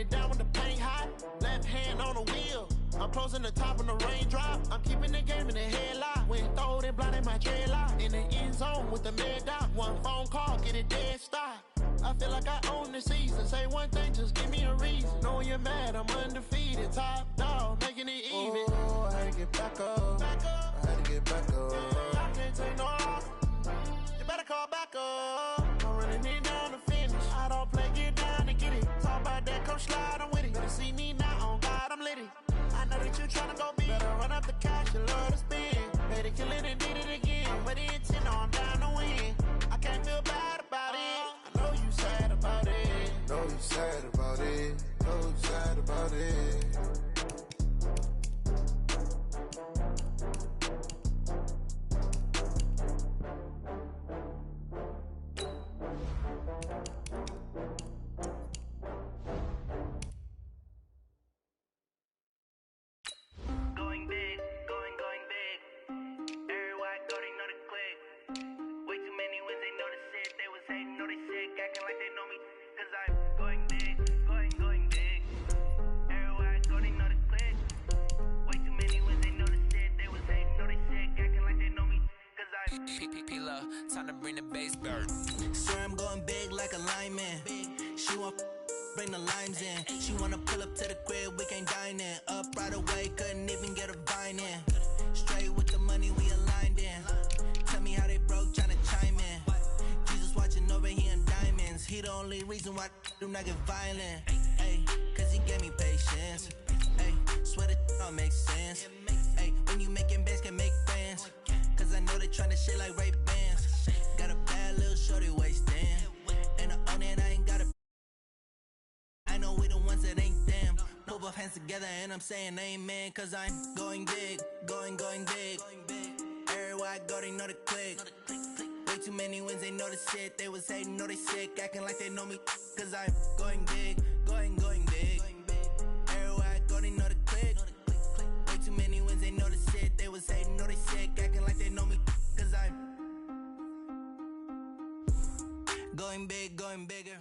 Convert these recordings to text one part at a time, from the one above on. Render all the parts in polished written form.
it down when the paint hot. Left hand on the wheel. I'm closing the top on the raindrop. I'm keeping the game in the headlock. When throwed and blinded my dreadlock. In the end zone with the mad dot. One phone call, get it dead stop. I feel like I own the season. Say one thing, just give me a reason. Knowing you're mad, I'm undefeated. Top dog, making it even. Oh, I had to get back up. I had to get back up. I can't take no loss. You better call back up. I'm running it down to finish. I don't play, get down and get it. Talk about that, come slide, I'm with it. Better see me now, on God, I'm lit it. I know that you tryna go big. Better run up the cash, you love to spend. Made it, kill it, and did it again. But the intent, I'm down to win. I can't feel bad about it. I know you sad about it. Know you sad about it. Know you sad about it. Time to bring the bass bird. Swear I'm going big like a lineman. She want bring the limes in. She wanna pull up to the crib, we can't dine in. Up right away, couldn't even get a vine in. Straight with the money we aligned in. Tell me how they broke, tryna chime in. Jesus watching over here in diamonds. He the only reason why do not get violent. Ay, cause he gave me patience. Ay, swear that don't make sense. Ay, when you making bands can make friends. Cause I know they tryna shit like Ray Bans. Got a bad little shorty wasting. And I own it, I ain't gotta. I know we the ones that ain't them. Put both hands together and I'm saying amen. Cause I'm going big, going big. Everywhere I go, they know the click. Way too many wins, they know the shit. They was hating, know they sick, acting like they know me. Cause I'm going big, going big. Everywhere I go, they know the click. Way too many wins, they know the shit. They was hating, know they sick, acting like they know me. Cause I'm going big, going bigger.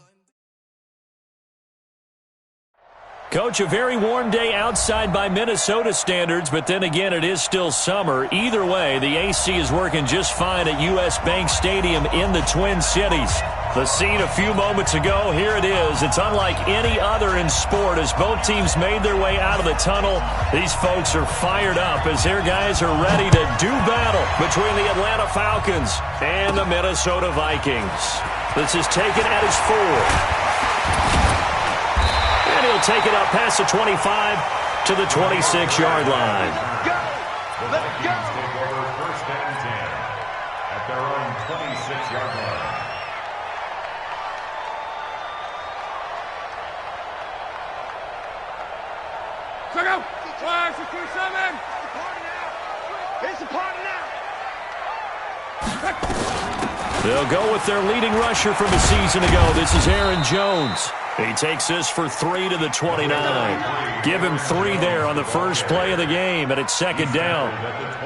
Coach, a very warm day outside by Minnesota standards, but then again, it is still summer. Either way, the AC is working just fine at U.S. Bank Stadium in the Twin Cities. The scene a few moments ago, here it is. It's unlike any other in sport as both teams made their way out of the tunnel. These folks are fired up as their guys are ready to do battle between the Atlanta Falcons and the Minnesota Vikings. This is taken at his 4. And he'll take it up past the 25 to the 26-yard line. Go! Let's go! Take over first and 10 at their own 26-yard line. Check out! 5, 6, 7! It's the party now! They'll go with their leading rusher from a season ago. This is Aaron Jones. He takes this for 3 to the 29. Give him 3 there on the first play of the game, and it's second down.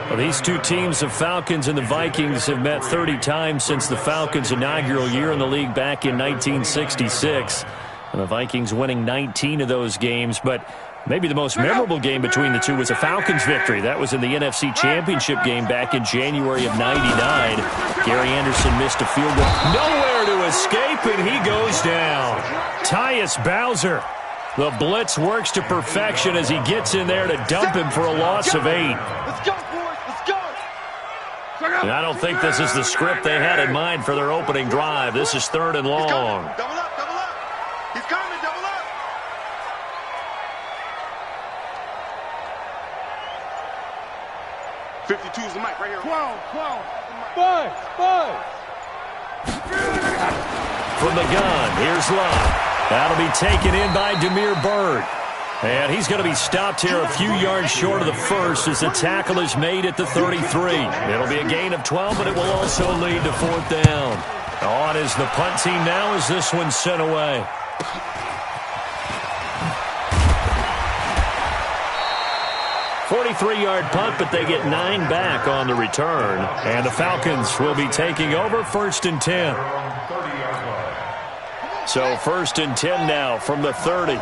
Well, these two teams, the Falcons and the Vikings, have met 30 times since the Falcons' inaugural year in the league back in 1966. And the Vikings winning 19 of those games, but maybe the most memorable game between the two was a Falcons victory. That was in the NFC Championship game back in January of '99. Gary Anderson missed a field goal. Nowhere to escape, and he goes down. Tyus Bowser. The blitz works to perfection as he gets in there to dump him for a loss of 8. Let's go, boys! Let's go! And I don't think this is the script they had in mind for their opening drive. This is 3rd and long. Double up, double up! He's coming, double up! '52's the mic right here. 12. 5. From the gun, here's Love. That'll be taken in by Damiere Byrd. And he's going to be stopped here a few yards short of the first as the tackle is made at the 33. It'll be a gain of 12, but it will also lead to 4th down. On is the punt team now as this one's sent away. "43-yard punt, but they get 9 back on the return. And the Falcons will be taking over 1st and 10. So 1st and 10 now from the 30.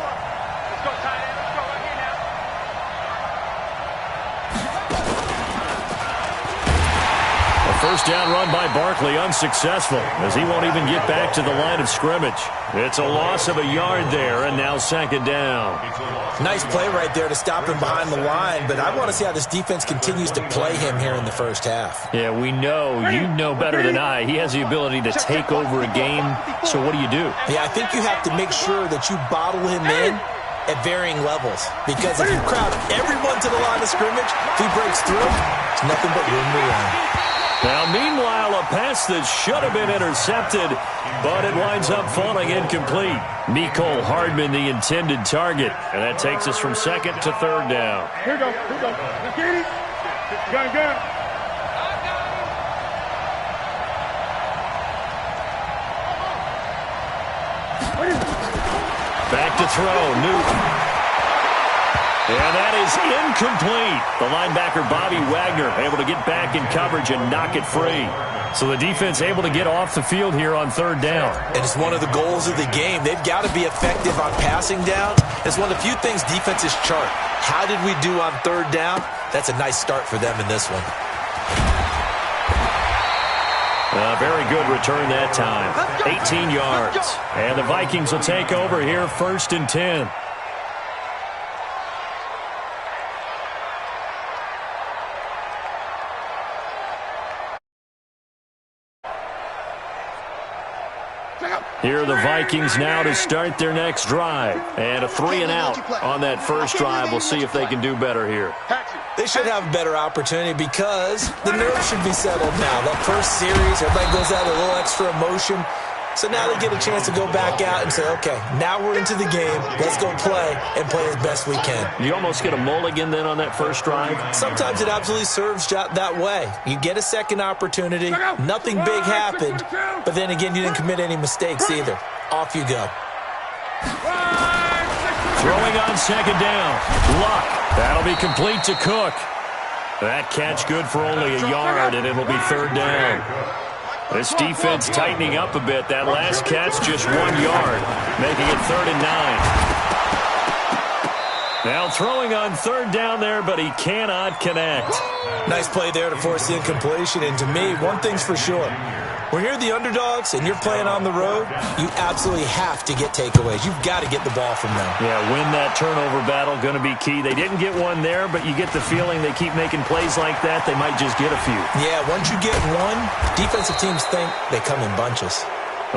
First down run by Barkley, unsuccessful, as he won't even get back to the line of scrimmage. It's a loss of a yard there, and now second down. Nice play right there to stop him behind the line, but I want to see how this defense continues to play him here in the first half. Yeah, we know, you know better than I, he has the ability to take over a game, so what do you do? Yeah, I think you have to make sure that you bottle him in at varying levels, because if you crowd everyone to the line of scrimmage, if he breaks through, it's nothing but room to run. Now, meanwhile, a pass that should have been intercepted, but it winds up falling incomplete. Mecole Hardman, the intended target, and that takes us from second to third down. Here we go. Let's get it. Gun. Back to throw, Newton. And that is incomplete. The linebacker, Bobby Wagner, able to get back in coverage and knock it free. So the defense able to get off the field here on third down. And it's one of the goals of the game. They've got to be effective on passing downs. It's one of the few things defenses chart. How did we do on third down? That's a nice start for them in this one. Very good return that time. 18 yards. And the Vikings will take over here, 1st and 10. Here are the Vikings now to start their next drive. And a 3-and-out on that first drive. We'll see if they can do better here. They should have a better opportunity because the nerves should be settled now. That first series, everybody goes out a little extra emotion. So now they get a chance to go back out and say, okay, now we're into the game. Let's go play and play as best we can. You almost get a mulligan then on that first drive? Sometimes it absolutely serves that way. You get a second opportunity. Nothing big happened. But then again, you didn't commit any mistakes either. Off you go. Throwing on second down. Luck. That'll be complete to Cook. That catch good for only a yard, and it'll be third down. This defense tightening up a bit. That last catch just 1 yard, making it 3rd and 9. Now throwing on third down there, but he cannot connect. Nice play there to force the incompletion. And to me, one thing's for sure. When you're the underdogs and you're playing on the road, you absolutely have to get takeaways. You've got to get the ball from them. Yeah, win that turnover battle, going to be key. They didn't get one there, but you get the feeling they keep making plays like that, they might just get a few. Yeah, once you get one, defensive teams think they come in bunches.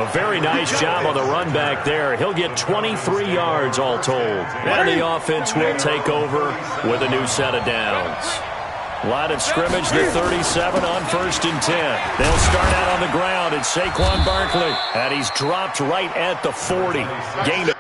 A very nice job on the run back there. He'll get 23 yards all told. And the offense will take over with a new set of downs. Line of scrimmage, the 37 on 1st and 10. They'll start out on the ground. It's Saquon Barkley. And he's dropped right at the 40. Gain of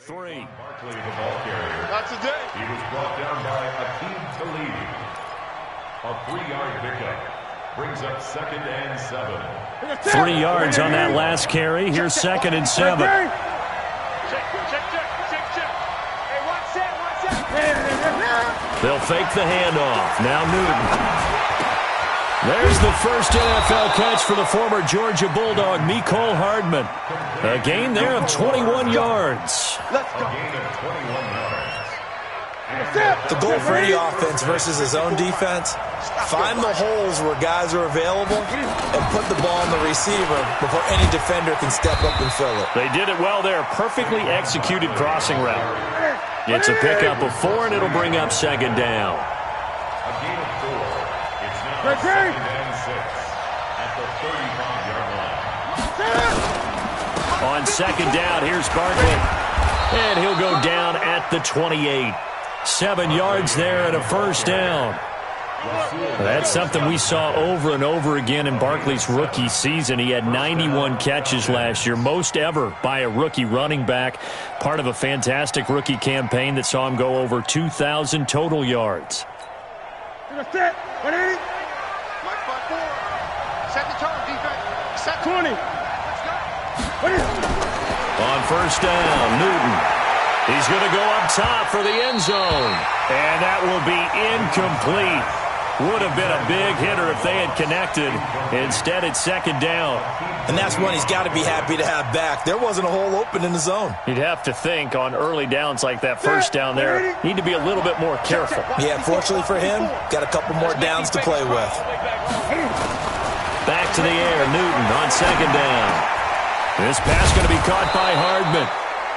three. Barkley, the ball carrier. Not today. He was brought down by Akeem Talib. A 3-yard pickup brings up 2nd and 7. 3 yards on that last carry. Here's 2nd and 7. Check. Hey, watch that. They'll fake the handoff. Now Newton. There's the first NFL catch for the former Georgia Bulldog, Mecole Hardman. A gain there of 21 yards. Let's go. A gain of 21 yards. The goal for any offense versus his own defense, find the holes where guys are available and put the ball on the receiver before any defender can step up and fill it. They did it well there. Perfectly executed crossing route. It's a pickup of 4, and it'll bring up 2nd down. A gain of 4. It's now 2nd and 6 at the 35-yard line. On 2nd down, here's Barkley. And he'll go down at the 28. 7 yards there and a first down. That's something we saw over and over again in Barkley's rookie season. He had 91 catches last year, most ever by a rookie running back. Part of a fantastic rookie campaign that saw him go over 2,000 total yards. Set. 180. Mark 5-4. Set the tone, defense. Set 20. Let's go. On first down, Newton. He's going to go up top for the end zone. And that will be incomplete. Would have been a big hitter if they had connected. Instead, it's second down. And that's one he's got to be happy to have back. There wasn't a hole open in the zone. You'd have to think on early downs like that first down there, need to be a little bit more careful. Yeah, fortunately for him, got a couple more downs to play with. Back to the air, Newton on second down. This pass going to be caught by Hardman.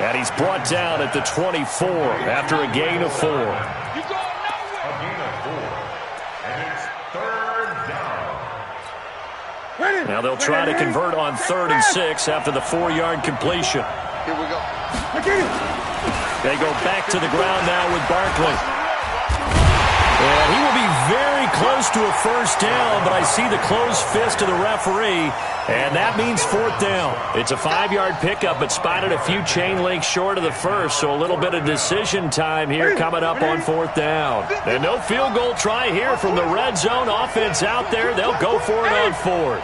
And he's brought down at the 24 after a gain of 4. Now they'll try to convert on 3rd and 6 after the 4-yard completion. Here we go. They go back to the ground now with Barkley. And he will be very close to a first down, but I see the closed fist of the referee, and that means 4th down. It's a 5-yard pickup, but spotted a few chain links short of the first, so a little bit of decision time here coming up on 4th down. And no field goal try here from the red zone. Offense out there. They'll go for it on 4th.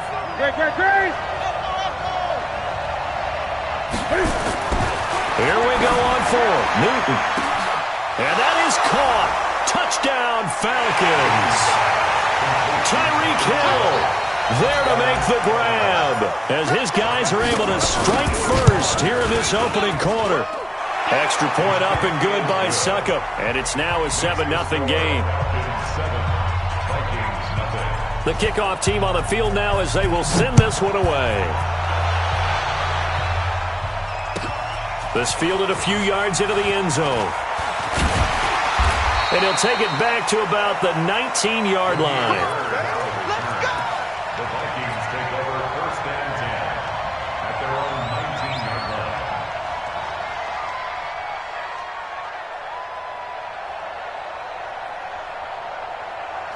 Here we go on 4th. Newton. And that is caught. Touchdown, Falcons. Tyreek Hill there to make the grab as his guys are able to strike first here in this opening quarter. Extra point up and good by Suckup. And it's now a 7-0 game. The kickoff team on the field now as they will send this one away. This fielded a few yards into the end zone. And he'll take it back to about the 19-yard line. Let's go! The Vikings take over 1st and 10 at their own 19-yard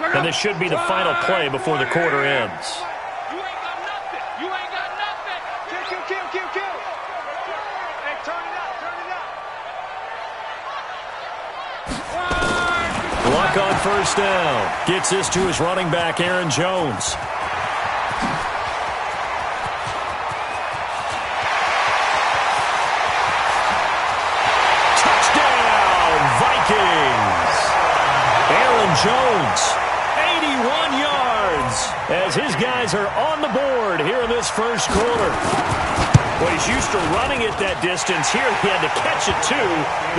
line. And this should be the final play before the quarter ends. You ain't got nothing. You ain't got nothing. Kill. Hey, turn it up. Luck on first down. Gets this to his running back, Aaron Jones. Touchdown, Vikings. Aaron Jones, 81 yards, as his guys are on the board here in this first quarter. Well, he's used to running it that distance. Here he had to catch it, too,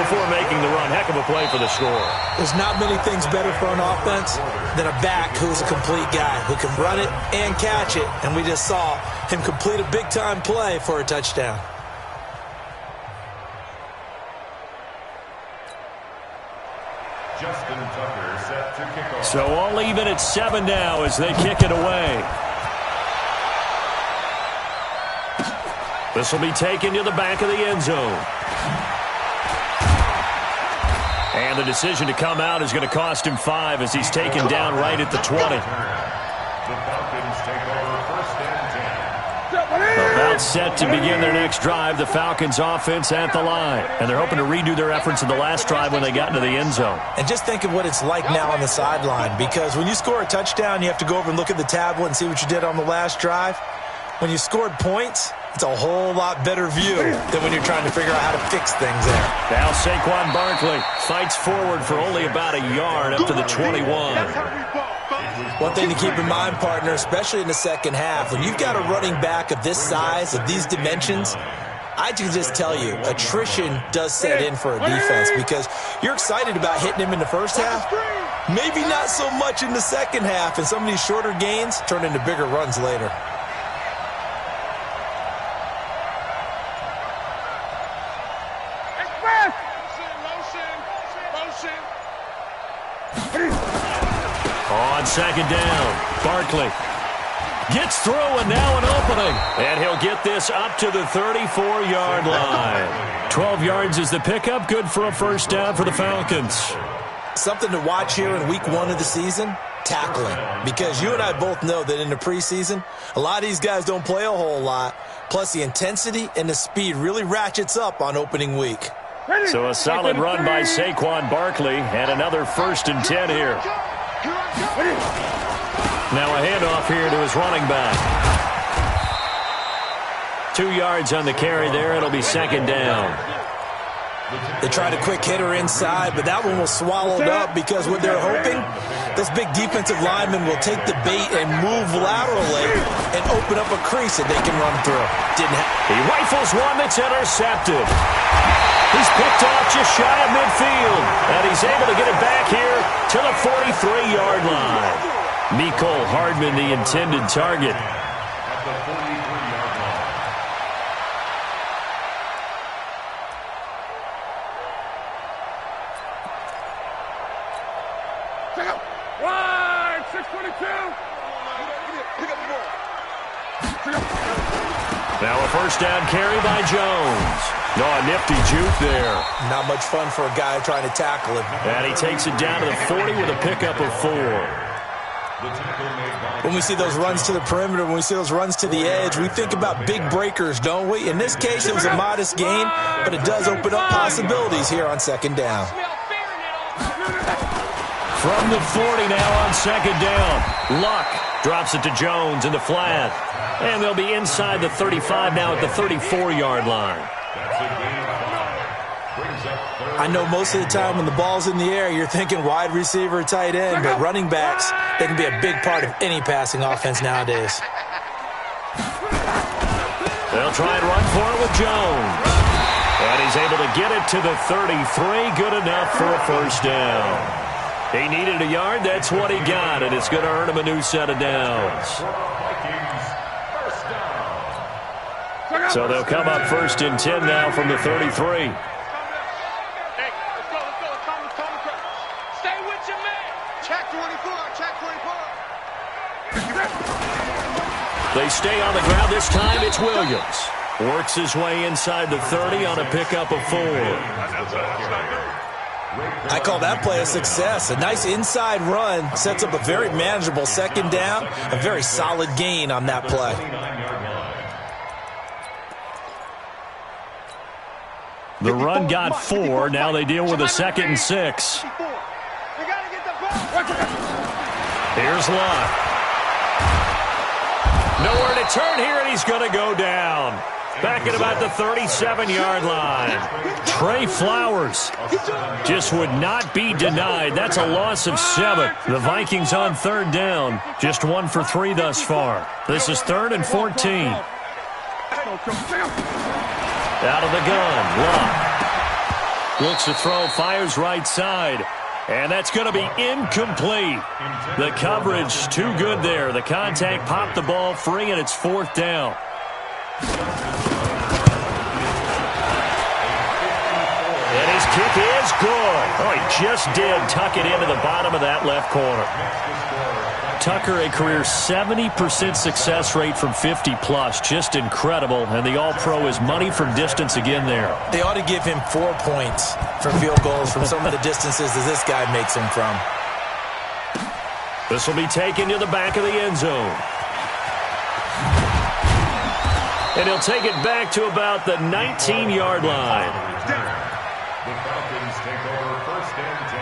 before making the run. Heck of a play for the score. There's not many things better for an offense than a back who's a complete guy, who can run it and catch it. And we just saw him complete a big-time play for a touchdown. Justin Tucker set to kick off. So all even at 7 now as they kick it away. This will be taken to the back of the end zone. And the decision to come out is going to cost him 5 as he's taken down right at the 20. The Falcons take over 1st and 10. About set to begin their next drive, the Falcons offense at the line. And they're hoping to redo their efforts in the last drive when they got into the end zone. And just think of what it's like now on the sideline, because when you score a touchdown, you have to go over and look at the tablet and see what you did on the last drive. When you scored points, it's a whole lot better view than when you're trying to figure out how to fix things there. Now Saquon Barkley fights forward for only about a yard up to the 21. One thing to keep in mind, partner, especially in the second half, when you've got a running back of this size, of these dimensions, I can just tell you, attrition does set in for a defense because you're excited about hitting him in the first half, maybe not so much in the second half, and some of these shorter gains turn into bigger runs later. On second down, Barkley gets through and now an opening. And he'll get this up to the 34-yard line. 12 yards is the pickup. Good for a first down for the Falcons. Something to watch here in week 1 of the season, tackling. Because you and I both know that in the preseason, a lot of these guys don't play a whole lot. Plus the intensity and the speed really ratchets up on opening week. So a solid run by Saquon Barkley and another 1st and 10 here. Now a handoff here to his running back. 2 yards on the carry there. It'll be second down. They tried a quick hitter inside, but that one was swallowed up because what they're hoping, this big defensive lineman will take the bait and move laterally and open up a crease that they can run through. He rifles one that's intercepted. He's picked off just shy of midfield, and he's able to get it back here to the 43-yard line. Mecole Hardman, the intended target. At the 43-yard line. Wide, 622. Pick up the ball. Now a first down carry by Jones. No, a nifty juke there. Not much fun for a guy trying to tackle him. And he takes it down to the 40 with a pickup of 4. When we see those runs to the perimeter, when we see those runs to the edge, we think about big breakers, don't we? In this case, it was a modest gain, but it does open up possibilities here on second down. From the 40 now on second down. Luck drops it to Jones in the flat. And they'll be inside the 35 now at the 34-yard line. I know most of the time when the ball's in the air, you're thinking wide receiver, tight end, but running backs, they can be a big part of any passing offense nowadays. They'll try and run for it with Jones. And he's able to get it to the 33. Good enough for a first down. He needed a yard. That's what he got, and it's going to earn him a new set of downs. So they'll come up first and 10 now from the 33. They stay on the ground. This time it's Williams. Works his way inside the 30 on a pickup of 4. I call that play a success. A nice inside run sets up a very manageable second down. A very solid gain on that play. The run got 4. Now they deal with a 2nd and 6. Here's Luck. Nowhere to turn here, and he's going to go down. Back at about the 37-yard line. Trey Flowers just would not be denied. That's a loss of 7. The Vikings on third down. Just 1 for 3 thus far. This is 3rd and 14. Out of the gun. Luck looks to throw, fires right side. And that's going to be incomplete. The coverage too good there. The contact popped the ball free, and it's 4th down. And his kick is good. Oh, he just did tuck it into the bottom of that left corner. Tucker, a career 70% success rate from 50-plus. Just incredible. And the All-Pro is money from distance again there. They ought to give him 4 points for field goals from some of the distances that this guy makes them from. This will be taken to the back of the end zone. And he'll take it back to about the 19-yard line. The Falcons take over 1st and 10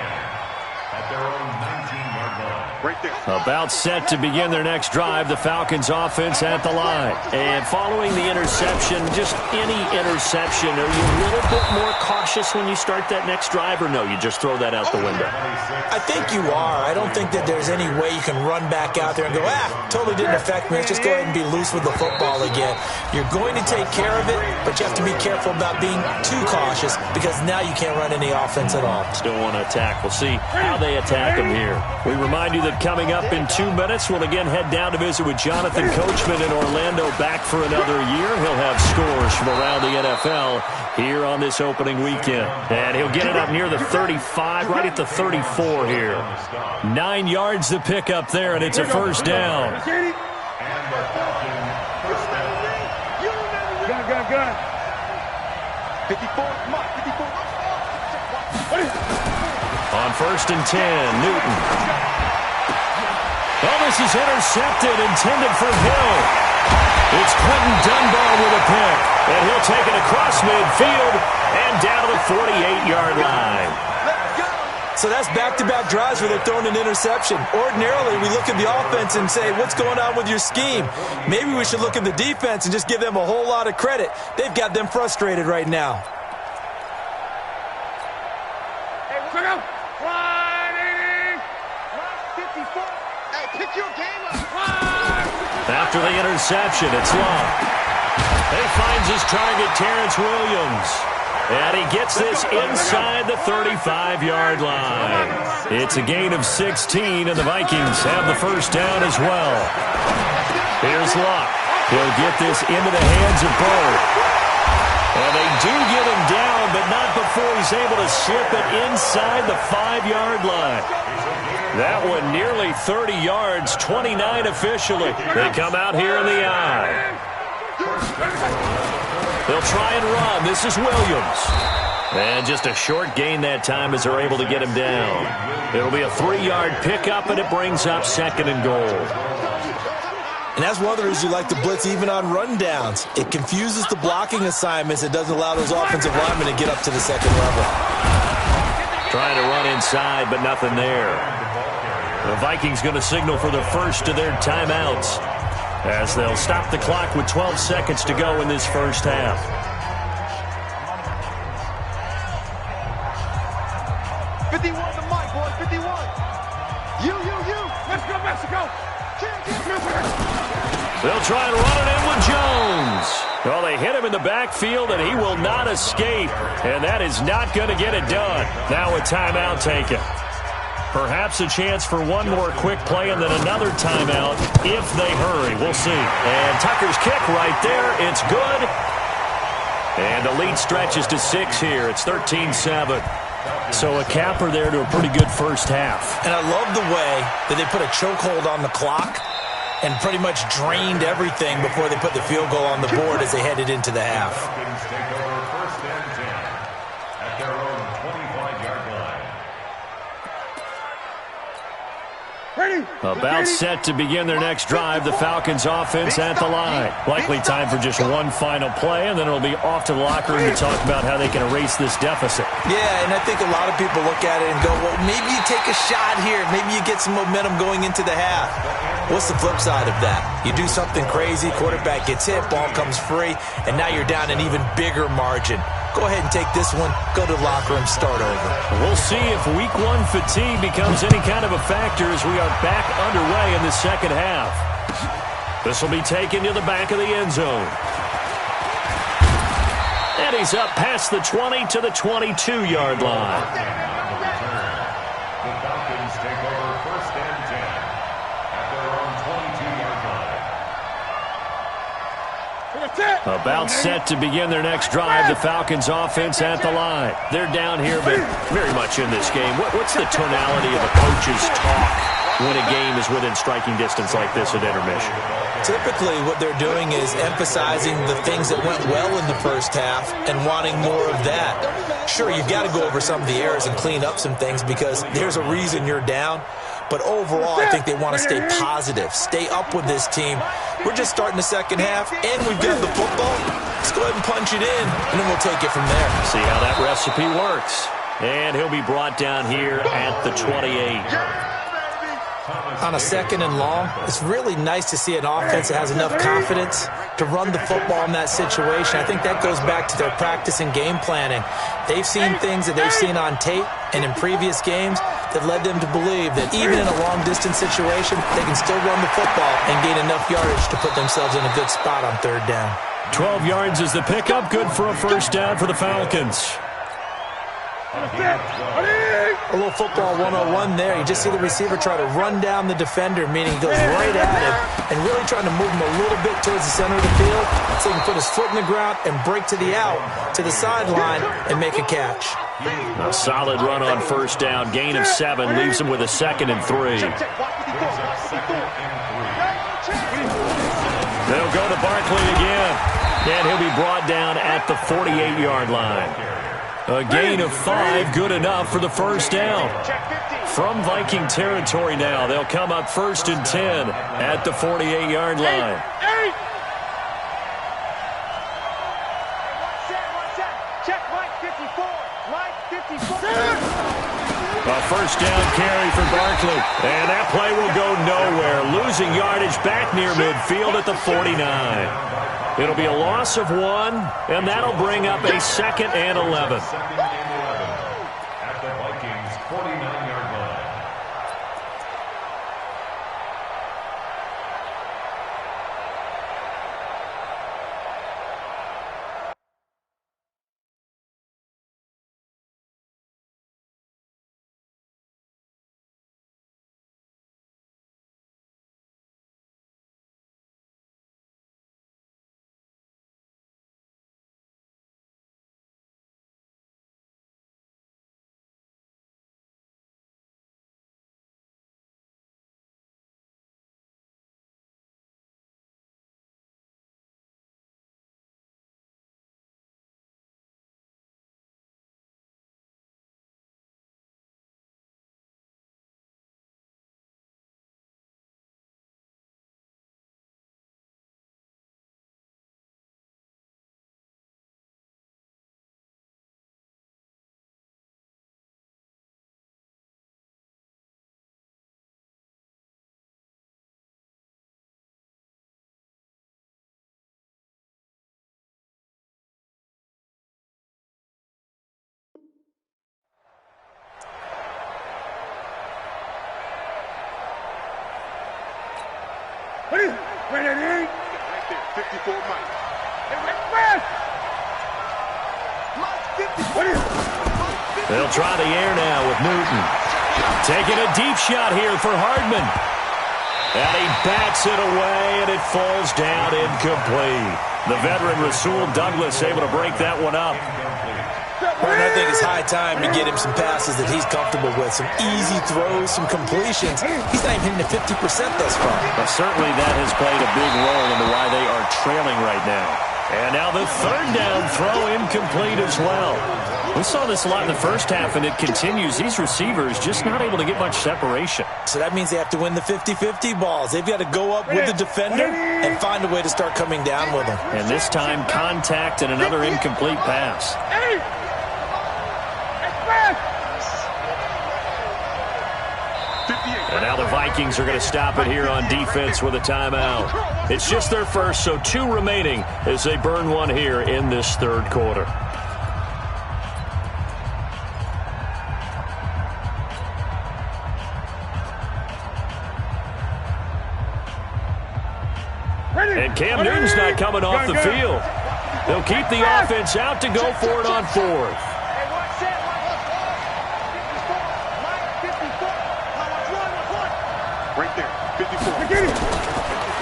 at their own 19-yard line. Right there. About set to begin their next drive, the Falcons offense at the line. And following the interception, just any interception, are you a little bit more cautious when you start that next drive, or no, you just throw that out the window? I think you are. I don't think that there's any way you can run back out there and go, totally didn't affect me. Let's just go ahead and be loose with the football again. You're going to take care of it, but you have to be careful about being too cautious because now you can't run any offense at all. Still want to attack. We'll see how they attack them here. We remind you that coming up in 2 minutes, we'll again head down to visit with Jonathan Coachman in Orlando, back for another year. He'll have scores from around the NFL here on this opening weekend. And he'll get it up near the 35, right at the 34 here. 9 yards to pick up there, and it's a first down. And the Falcon first down. Gun. 54, come on, 54. On 1st and 10, Newton. Oh, this is intercepted, intended for Hill. It's Quentin Dunbar with a pick, and he'll take it across midfield and down to the 48-yard line. See, So that's back-to-back drives where they're throwing an interception. Ordinarily, we look at the offense and say, what's going on with your scheme? Maybe we should look at the defense and just give them a whole lot of credit. They've got them frustrated right now. Hey, check out. 180. 54. Hey, pick your game up. After the interception, it's Long. He finds his target, Terrence Williams. And he gets this inside the 35-yard line. It's a gain of 16, and the Vikings have the first down as well. Here's Luck. He'll get this into the hands of Bird. And they do get him down, but not before he's able to slip it inside the 5-yard line. That one nearly 30 yards, 29 officially. They come out here in the eye. They'll try and run. This is Williams. And just a short gain that time as they're able to get him down. It'll be a 3-yard pickup, and it brings up 2nd and goal. And that's one of the reasons you like to blitz even on rundowns. It confuses the blocking assignments. It doesn't allow those offensive linemen to get up to the second level. Trying to run inside, but nothing there. The Vikings going to signal for the first of their timeouts, as they'll stop the clock with 12 seconds to go in this first half. The mic, boys, 51. You. Let's go, Mexico. They'll try and run it in with Jones. Well, they hit him in the backfield, and he will not escape. And that is not going to get it done. Now a timeout taken. Perhaps a chance for one more quick play and then another timeout if they hurry. We'll see. And Tucker's kick right there. It's good. And the lead stretches to 6 here. It's 13-7. So a capper there to a pretty good first half. And I love the way that they put a chokehold on the clock and pretty much drained everything before they put the field goal on the board as they headed into the half. Take over 1st and 10 at their own 25-yard line. About set to begin their next drive, the Falcons offense at the line. Likely time for just one final play, and then it'll be off to the locker room to talk about how they can erase this deficit. Yeah, and I think a lot of people look at it and go, well, maybe you take a shot here. Maybe you get some momentum going into the half. What's the flip side of that? You do something crazy, quarterback gets hit, ball comes free, and now you're down an even bigger margin. Go ahead and take this one, go to the locker room, start over. We'll see if Week 1 fatigue becomes any kind of a factor as we are back underway in the second half. This will be taken to the back of the end zone. And he's up past the 20 to the 22-yard line. The Falcons take over 1st and 10 at their own 22-yard line. About set to begin their next drive, the Falcons offense at the line. They're down here, but very much in this game. What's the tonality of a coach's talk when a game is within striking distance like this at intermission? Typically, what they're doing is emphasizing the things that went well in the first half and wanting more of that. Sure, you've got to go over some of the errors and clean up some things because there's a reason you're down. But overall, I think they want to stay positive, stay up with this team. We're just starting the second half, and we've got the football. Let's go ahead and punch it in, and then we'll take it from there. See how that recipe works. And he'll be brought down here at the 28. On a 2nd and long, it's really nice to see an offense that has enough confidence to run the football in that situation. I think that goes back to their practice and game planning. They've seen things that they've seen on tape and in previous games that led them to believe that even in a long-distance situation, they can still run the football and gain enough yardage to put themselves in a good spot on 3rd down. 12 yards is the pickup, good for a first down for the Falcons. A little football 101 there. You just see the receiver try to run down the defender, meaning he goes right at him and really trying to move him a little bit towards the center of the field so he can put his foot in the ground and break to the out, to the sideline, and make a catch. A solid run on first down. Gain of 7 leaves him with a 2nd and 3. They'll go to Barkley again, and he'll be brought down at the 48-yard line. A gain of 5, good enough for the first down. From Viking territory now, they'll come up 1st and 10 at the 48-yard line. Check Mike 54. Mike 54. A first down carry for Barkley. And that play will go nowhere. Losing yardage back near midfield at the 49. It'll be a loss of 1, and that'll bring up a 2nd and 11. Second and 11 at the Vikings' 49-yard line. Right there, 54 Mike. They'll try the air now with Newton. Taking a deep shot here for Hardman. And he bats it away, and it falls down incomplete. The veteran Rasul Douglas able to break that one up. And I think it's high time to get him some passes that he's comfortable with. Some easy throws, some completions. He's not even hitting the 50% thus far. But certainly that has played a big role into why they are trailing right now. And now the 3rd down throw incomplete as well. We saw this a lot in the first half, and it continues. These receivers just not able to get much separation. So that means they have to win the 50-50 balls. They've got to go up with the defender and find a way to start coming down with them. And this time, contact and another incomplete pass. And now the Vikings are going to stop it here on defense with a timeout. It's just their first, so 2 remaining as they burn one here in this 3rd quarter. And Cam Newton's not coming off the field. They'll keep the offense out to go for it on 4th. Right there, 54.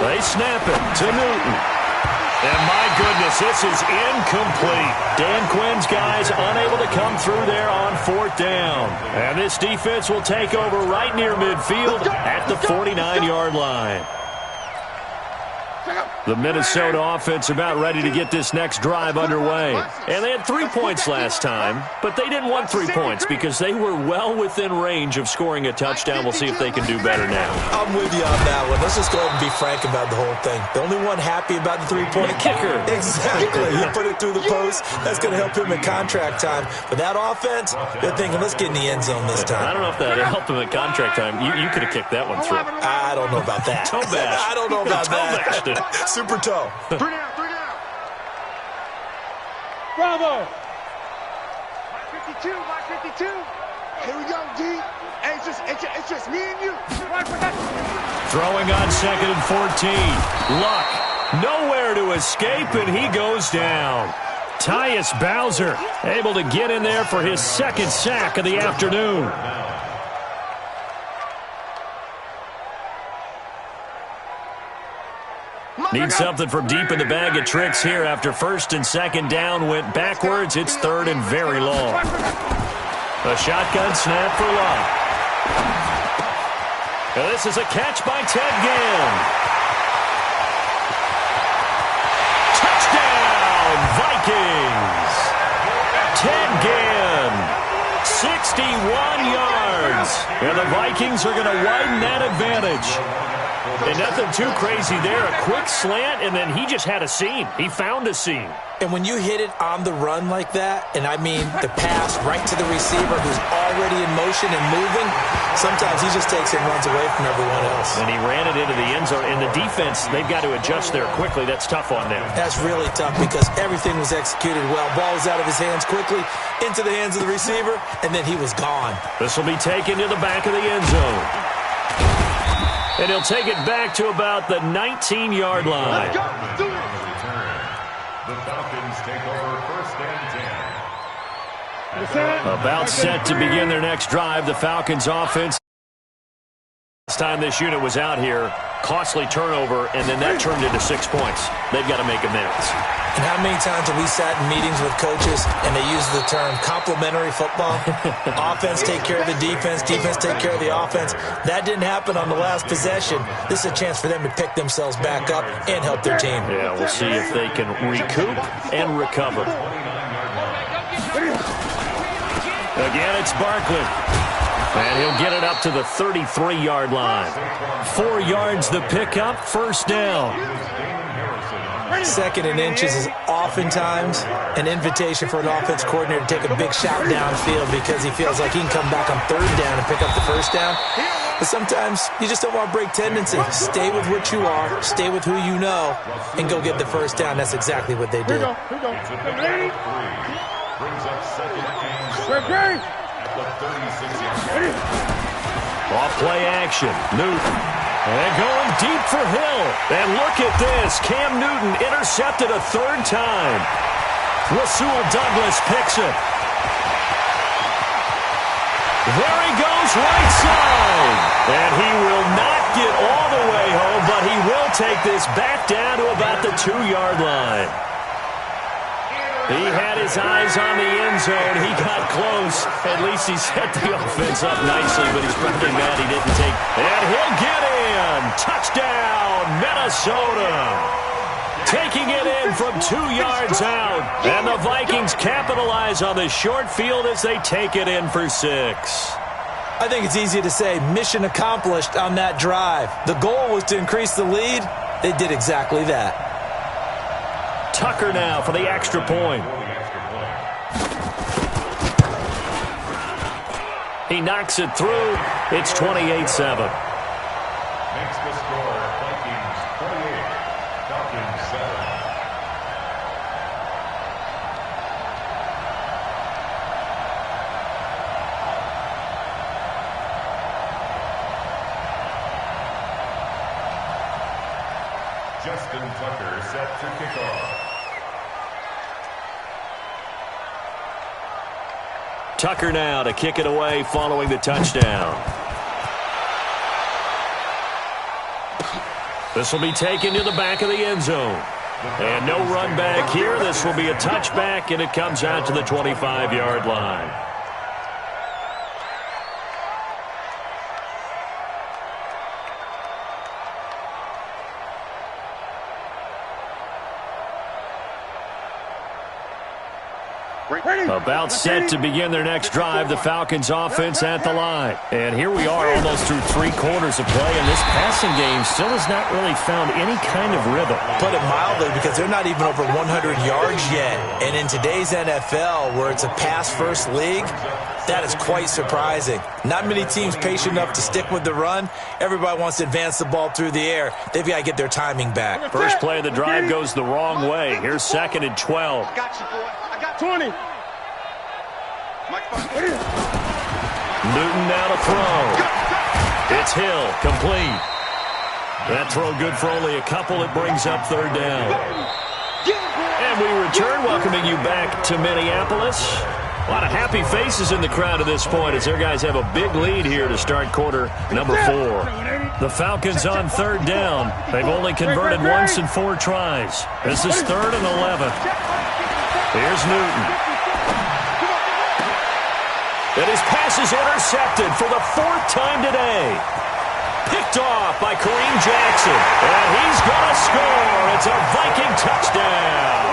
They snap it to Newton. And my goodness, this is incomplete. Dan Quinn's guys unable to come through there on 4th down. And this defense will take over right near midfield at the 49-yard line. The Minnesota offense about ready to get this next drive underway. And they had 3 points last time, but they didn't want 3 points because they were well within range of scoring a touchdown. We'll see if they can do better now. I'm with you on that one. Let's just go ahead and be frank about the whole thing. The only one happy about the 3-point kicker. Exactly. He put it through the post. That's going to help him in contract time. But that offense, they're thinking, let's get in the end zone this time. I don't know if that helped him in contract time. You could have kicked that one through. I don't know about that. Toe bash. I don't know about that. Super toe. 3 down. Bravo. My 52. Here we go, D. Hey, it's just me and you. Throwing on 2nd and 14. Luck. Nowhere to escape, and he goes down. Tyus Bowser able to get in there for his 2nd sack of the afternoon. Need something from deep in the bag of tricks here after 1st and 2nd down went backwards. It's 3rd and very long. A shotgun snap for Luck. Now this is a catch by Ted Ginn. Touchdown, Vikings. Ted Ginn, 61 yards. And the Vikings are going to widen that advantage. And nothing too crazy there. A quick slant, and then he just had a seam. He found a seam. And when you hit it on the run like that, and I mean the pass right to the receiver who's already in motion and moving, sometimes he just takes it and runs away from everyone else. And he ran it into the end zone. And the defense, they've got to adjust there quickly. That's tough on them. That's really tough because everything was executed well. Ball was out of his hands quickly, into the hands of the receiver, and then he was gone. This will be taken to the back of the end zone. And he'll take it back to about the 19-yard line. Let's go. Let's do it. The Falcons take over first and 10. About set to begin their next drive. The Falcons offense. Last time this unit was out here, costly turnover, and then that turned into 6 points. They've got to make amends. And how many times have we sat in meetings with coaches and they use the term complementary football? Offense take care of the defense, defense take care of the offense. That didn't happen on the last possession. This is a chance for them to pick themselves back up and help their team. Yeah, we'll see if they can recoup and recover. Again, it's Barkley. And he'll get it up to the 33-yard line. 4 yards the pickup, first down. Second and inches is oftentimes an invitation for an offense coordinator to take a big shot downfield because he feels like he can come back on third down and pick up the first down. But sometimes you just don't want to break tendency. Stay with what you are, stay with who you know, and go get the first down. That's exactly what they did. Brings up second and 7 at the 36-yard line. Off play action. Newton. And going deep for Hill. And look at this. Cam Newton intercepted a third time. Rasul Douglas picks it. There he goes, right side. And he will not get all the way home, but he will take this back down to about the 2-yard line. He had his eyes on the end zone. He got close. At least he set the offense up nicely, but he's probably mad he didn't take. And he'll get in. Touchdown, Minnesota. Taking it in from 2 yards out. And the Vikings capitalize on the short field as they take it in for 6. I think it's easy to say mission accomplished on that drive. The goal was to increase the lead. They did exactly that. Tucker now for the extra point. He knocks it through. It's 28-7. Makes the score Vikings 28, Falcons 7. Justin Tucker set to kick off. Tucker now to kick it away following the touchdown. This will be taken to the back of the end zone. And no run back here. This will be a touchback, and it comes out to the 25-yard line. About set to begin their next drive, the Falcons offense at the line. And here we are almost through 3 quarters of play, and this passing game still has not really found any kind of rhythm. Put it mildly, because they're not even over 100 yards yet. And in today's NFL, where it's a pass-first league, that is quite surprising. Not many teams patient enough to stick with the run. Everybody wants to advance the ball through the air. They've got to get their timing back. First play of the drive goes the wrong way. Here's 2nd and 12. I got you, boy. I got 20. Newton now to throw. It's Hill, complete. That throw good for only a couple. It brings up 3rd down. And we return, welcoming you back to Minneapolis. A lot of happy faces in the crowd at this point as their guys have a big lead here to start quarter number 4. The Falcons on 3rd down. They've only converted once in 4 tries. This is 3rd and 11. Here's Newton. And his pass is intercepted for the 4th time today. Picked off by Kareem Jackson. And he's going to score. It's a Viking touchdown.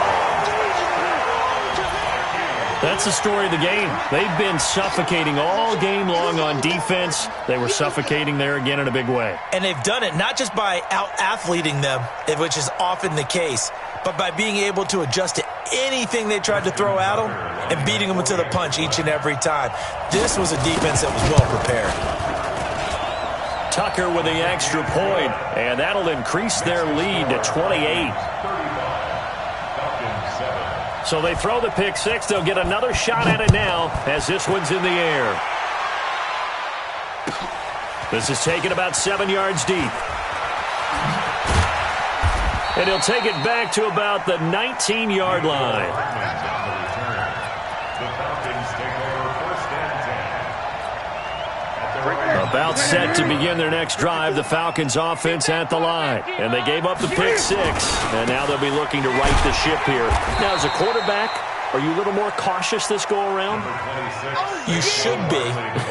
That's the story of the game. They've been suffocating all game long on defense. They were suffocating there again in a big way. And they've done it not just by out-athleting them, which is often the case, but by being able to adjust to anything they tried to throw at them and beating them to the punch each and every time. This was a defense that was well prepared. Tucker with the extra point, and that'll increase their lead to 28. So they throw the pick six. They'll get another shot at it now as this one's in the air. This is taken about 7 yards deep. And he'll take it back to about the 19-yard line. About set to begin their next drive, the Falcons offense at the line. And they gave up the pick six, and now they'll be looking to right the ship here. Now, as a quarterback, are you a little more cautious this go-around? You should be,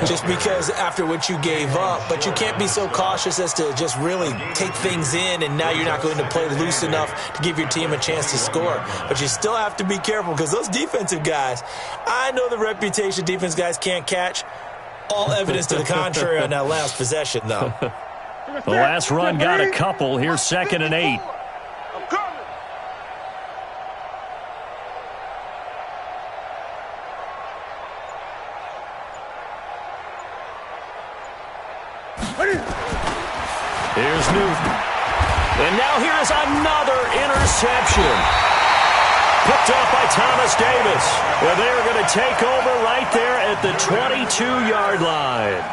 just because after what you gave up, but you can't be so cautious as to just really take things in, and now you're not going to play loose enough to give your team a chance to score. But you still have to be careful because those defensive guys, I know the reputation defense guys can't catch. All evidence to the contrary on that last possession, though. The last run got a couple. Here's 2nd and 8. Here's Newton. And now here's another interception. Picked up by Thomas Davis. Well, they're going to take over right there at the 22-yard line.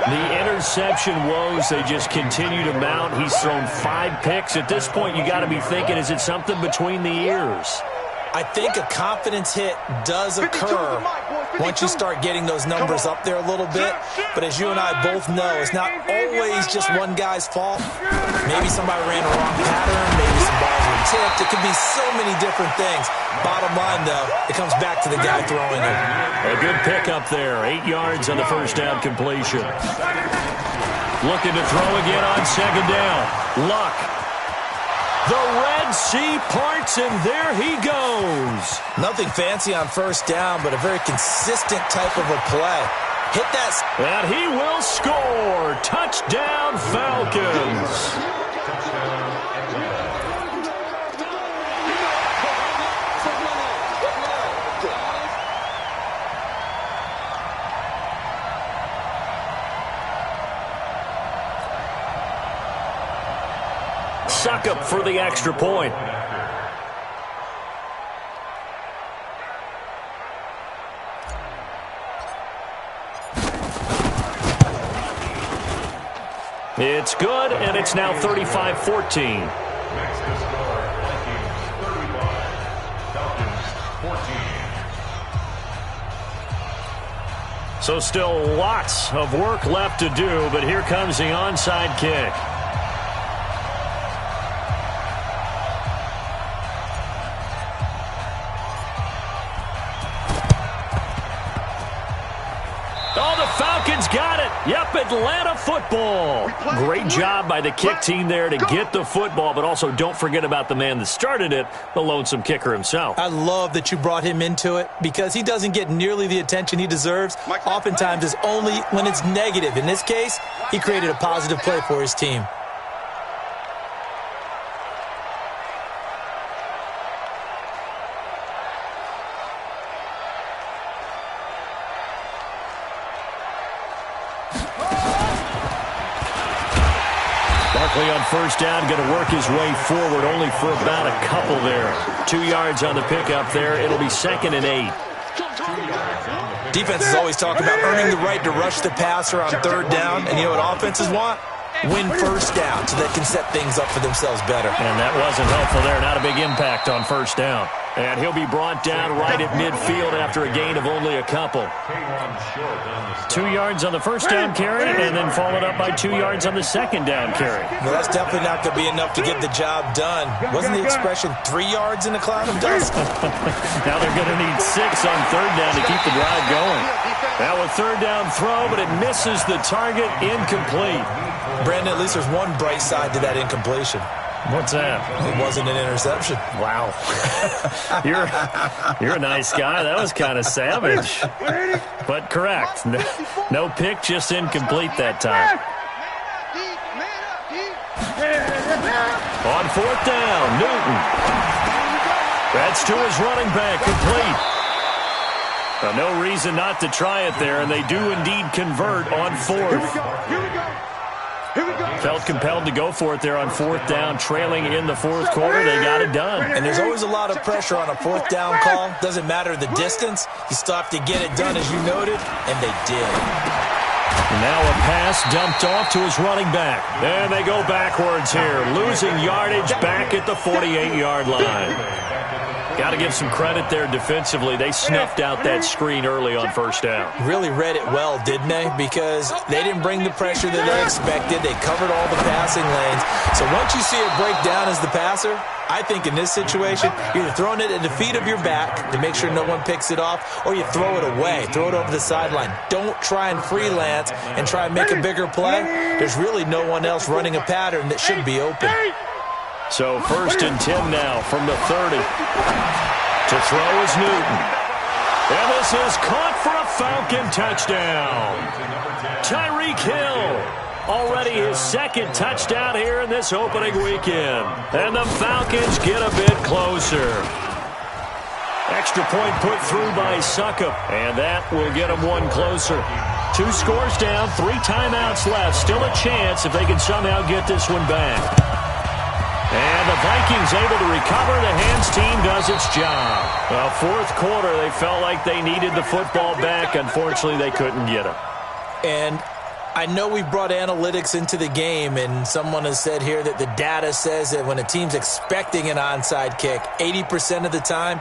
The interception woes, they just continue to mount. He's thrown 5 picks. At this point, you got to be thinking, is it something between the ears? I think a confidence hit does occur once you start getting those numbers up there a little bit. But as you and I both know, it's not always just one guy's fault. Maybe somebody ran a wrong pattern. Maybe some balls were tipped. It could be so many different things. Bottom line, though, it comes back to the guy throwing it. A good pickup there. 8 yards on the first down completion. Looking to throw again on 2nd down. Luck. The Red Sea parts, and there he goes. Nothing fancy on first down, but a very consistent type of a play. Hit that. And he will score. Touchdown, Falcons. Suckup for the extra point. It's good, and it's now 35-14. Next to score, Vikings 35, Falcons 14. So still lots of work left to do, but here comes the onside kick. Falcons got it. Yep, Atlanta football. Great job by the kick team there to get the football, but also don't forget about the man that started it, the lonesome kicker himself. I love that you brought him into it because he doesn't get nearly the attention he deserves. Oftentimes it's only when it's negative. In this case, he created a positive play for his team. On first down, going to work his way forward, only for about a couple there. 2 yards on the pickup there. It'll be 2nd and 8. Defenses always talk about earning the right to rush the passer on third down. And you know what offenses want? Win first down so they can set things up for themselves better. And that wasn't helpful there. Not a big impact on first down. And he'll be brought down right at midfield after a gain of only a couple. 2 yards on the first down carry, and then followed up by 2 yards on the second down carry. Well, that's definitely not going to be enough to get the job done. Wasn't the expression 3 yards in a cloud of dust? Now they're going to need 6 on third down to keep the drive going. Now a third down throw, but it misses the target, incomplete. Brandon, at least there's one bright side to that incompletion. What's that? It wasn't an interception. Wow. You're a nice guy. That was kind of savage. But correct. No pick, just incomplete that time. On fourth down, Newton. That's to his running back, complete. Well, no reason not to try it there, and they do indeed convert on fourth. Felt compelled to go for it there on fourth down, trailing in the fourth quarter. They got it done. And there's always a lot of pressure on a fourth down call. Doesn't matter the distance. You still have to get it done, as you noted, and they did. Now a pass dumped off to his running back. And they go backwards here, losing yardage back at the 48-yard line. Got to give some credit there defensively. They snuffed out that screen early on first down. Really read it well, didn't they? Because they didn't bring the pressure that they expected. They covered all the passing lanes. So once you see it break down as the passer, I think in this situation, you're either throwing it at the feet of your back to make sure no one picks it off, or you throw it away, throw it over the sideline. Don't try and freelance and try and make a bigger play. There's really no one else running a pattern that should be open. So 1st and 10 now from the 30. To throw is Newton. And this is caught for a Falcon touchdown. Tyreek Hill. Already his second touchdown here in this opening weekend. And the Falcons get a bit closer. Extra point put through by Succop. And that will get them one closer. 2 scores down, 3 timeouts left. Still a chance if they can somehow get this one back. And the Vikings able to recover. The hands team does its job. Well, fourth quarter, they felt like they needed the football back. Unfortunately, they couldn't get it. And I know we brought analytics into the game, and someone has said here that the data says that when a team's expecting an onside kick, 80% of the time,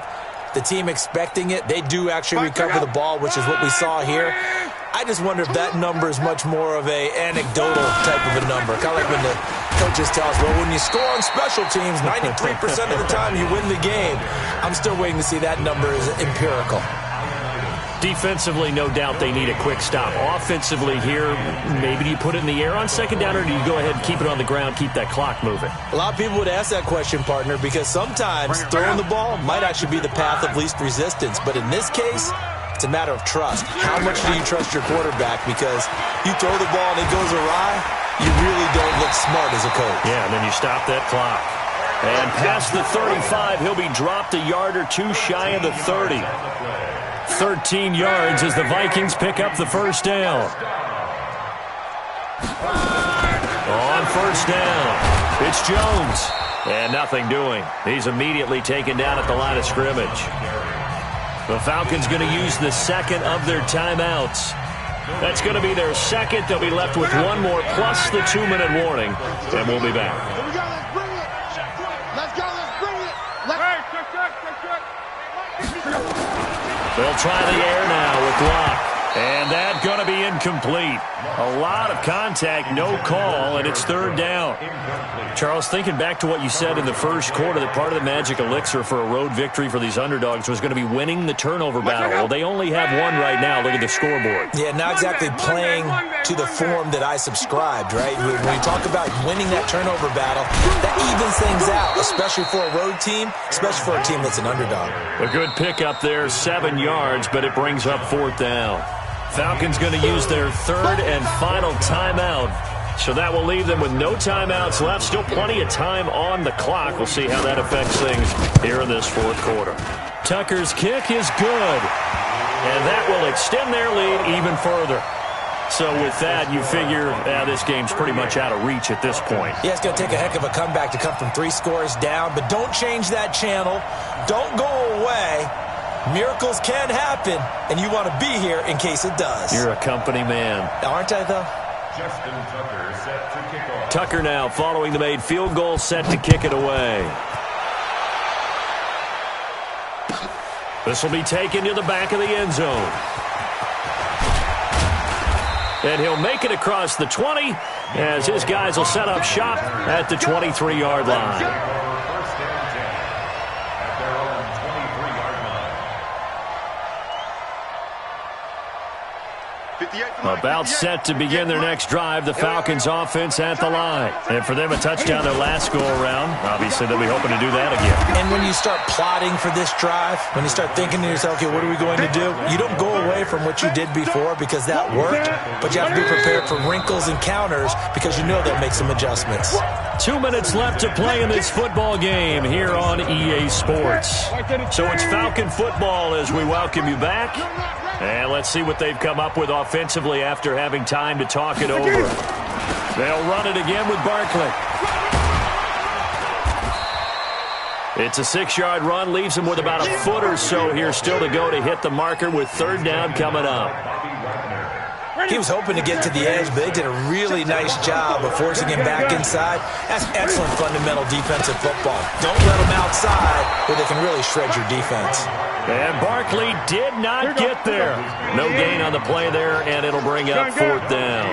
the team expecting it, they do actually recover the ball, which is what we saw here. I just wonder if that number is much more of a anecdotal type of a number. Kind of like when the coaches tell us, well, when you score on special teams, 93% of the time you win the game. I'm still waiting to see that number is empirical. Defensively, no doubt they need a quick stop. Offensively here, maybe do you put it in the air on second down, or do you go ahead and keep it on the ground, keep that clock moving? A lot of people would ask that question, partner, because sometimes throwing the ball might actually be the path of least resistance. But in this case, it's a matter of trust. How much do you trust your quarterback? Because you throw the ball and it goes awry, you really don't look smart as a coach. Yeah, and then you stop that clock. And past the 35, he'll be dropped a yard or two shy of the 30. 13 yards as the Vikings pick up the first down. On first down, it's Jones. And nothing doing. He's immediately taken down at the line of scrimmage. The Falcons going to use the second of their timeouts. That's going to be their second. They'll be left with one more plus the 2-minute warning. And we'll be back. Here we go, let's bring it. Let's go, let's bring it. They'll try the air now with Locke. And that's going to be incomplete. A lot of contact, no call, and it's third down. Charles, thinking back to what you said in the first quarter, that part of the magic elixir for a road victory for these underdogs was going to be winning the turnover battle. Well, they only have one right now. Look at the scoreboard. Yeah, not exactly playing to the form that I subscribed, right? When you talk about winning that turnover battle, that evens things out, especially for a road team, especially for a team that's an underdog. A good pickup there, 7 yards, but it brings up fourth down. Falcons going to use their third and final timeout. So that will leave them with no timeouts left. Still plenty of time on the clock. We'll see how that affects things here in this fourth quarter. Tucker's kick is good. And that will extend their lead even further. So with that, you figure this game's pretty much out of reach at this point. Yeah, it's going to take a heck of a comeback to come from 3 scores down. But don't change that channel. Don't go away. Miracles can happen, and you want to be here in case it does. You're a company man. Aren't I, though? Justin Tucker set to kick off. Tucker now following the made field goal, set to kick it away. This will be taken to the back of the end zone. And he'll make it across the 20 as his guys will set up shop at the 23-yard line. First and 10 at their own 23-yard line. 50 About set to begin their next drive, the Falcons offense at the line. And for them, a touchdown their last go-around. Obviously, they'll be hoping to do that again. And when you start plotting for this drive, when you start thinking to yourself, okay, what are we going to do? You don't go away from what you did before because that worked, but you have to be prepared for wrinkles and counters because you know they'll make some adjustments. 2 minutes left to play in this football game here on EA Sports. So it's Falcon football as we welcome you back. And let's see what they've come up with offensively after having time to talk it over. They'll run it again with Barkley. It's a 6-yard run, leaves him with about a foot or so here still to go to hit the marker with third down coming up. He was hoping to get to the edge, but they did a really nice job of forcing him back inside. That's excellent fundamental defensive football. Don't let them outside where they can really shred your defense. And Barkley did not get there. No gain on the play there, and it'll bring up fourth down.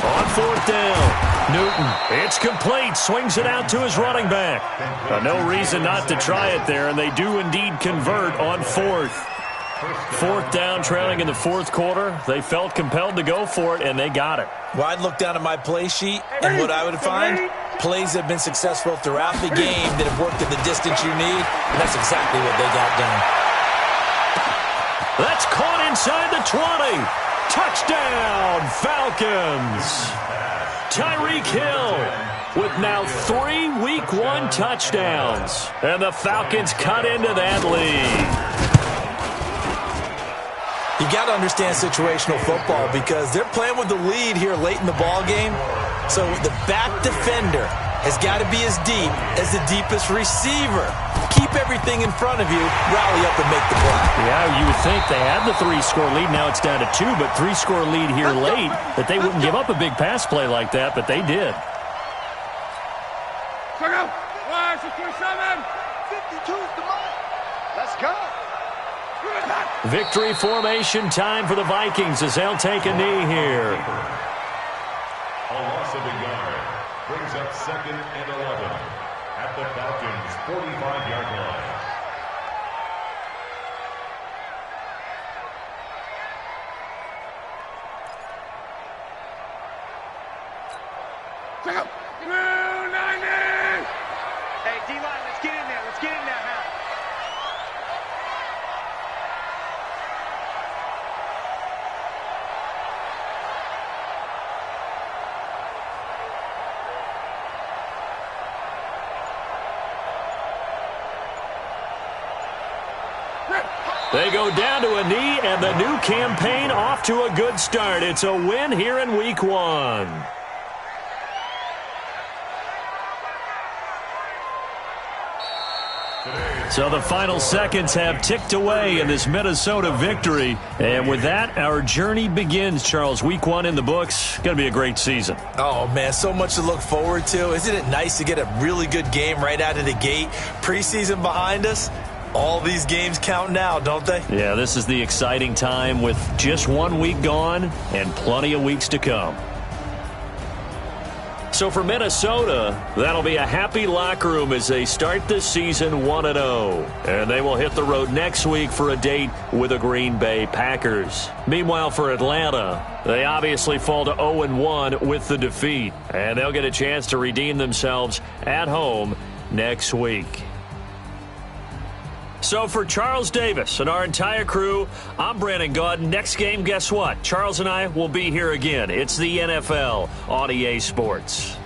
On fourth down, Newton, it's complete, swings it out to his running back. No reason not to try it there, and they do indeed convert on fourth. Fourth down, trailing in the fourth quarter. They felt compelled to go for it, and they got it. Well, I'd look down at my play sheet, and what I would find, plays that have been successful throughout the game that have worked at the distance you need, and that's exactly what they got done. That's caught inside the 20. Touchdown, Falcons. Tyreek Hill with now 3 Week 1 touchdowns. And the Falcons cut into that lead. You got to understand situational football because they're playing with the lead here late in the ball game. So the back defender has got to be as deep as the deepest receiver. Keep everything in front of you, rally up and make the play. Yeah, you would think they had the 3-score lead. Now it's down to 2, but 3-score lead here late, that they wouldn't give up a big pass play like that, but they did. Check out. 27. 52's the mark. Let's go. Victory formation time for the Vikings as they'll take a knee here. A loss of a yard brings up 2nd and 11 at the Falcons' 45-yard line. Check out. 290. Hey, D-line, let's get in there. Let's get in there now. They go down to a knee, and the new campaign off to a good start. It's a win here in Week 1. So the final seconds have ticked away in this Minnesota victory. And with that, our journey begins, Charles. Week 1 in the books. Going to be a great season. Oh, man, so much to look forward to. Isn't it nice to get a really good game right out of the gate? Preseason behind us. All these games count now, don't they? Yeah, this is the exciting time with just 1 week gone and plenty of weeks to come. So for Minnesota, that'll be a happy locker room as they start this season 1-0. And they will hit the road next week for a date with the Green Bay Packers. Meanwhile, for Atlanta, they obviously fall to 0-1 with the defeat. And they'll get a chance to redeem themselves at home next week. So for Charles Davis and our entire crew, I'm Brandon Gaudin. Next game, guess what? Charles and I will be here again. It's the NFL on EA Sports.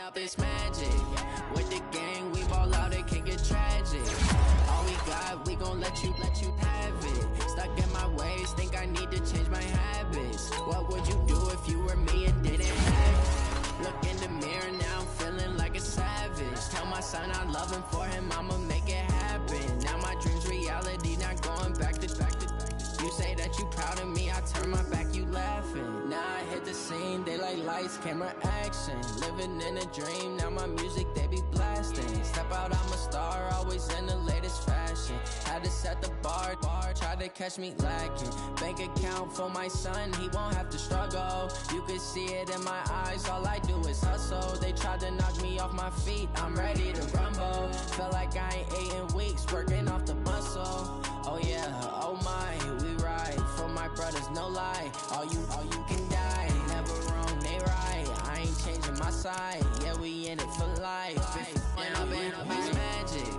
Up this magic with the gang, we ball out, it can get tragic. All we got, we gon' let you have it. Stuck in my ways, think I need to change my habits. What would you do if you were me and didn't have it? Look in the mirror, now I'm feeling like a savage. Tell my son I love him, for him I'ma make it happen. Now my dreams reality, not going back to. You say that you proud of me, I turn my back, you laughing. Now I hit the scene, they like lights, camera, action. Living in a dream, now my music, they be blasting. Step out, I'm a star, always in the latest fashion. Had to set the bar, try to catch me lacking. Bank account for my son, he won't have to struggle. You can see it in my eyes, all I do is hustle. They tried to knock me off my feet, I'm ready to rumble. Feel like I ain't ate in weeks, working off the muscle. Oh yeah, oh my, we ride for my brothers, no lie. All you can die, never wrong, they right. I ain't changing my side, yeah, we in it for life. When I'm in it's magic.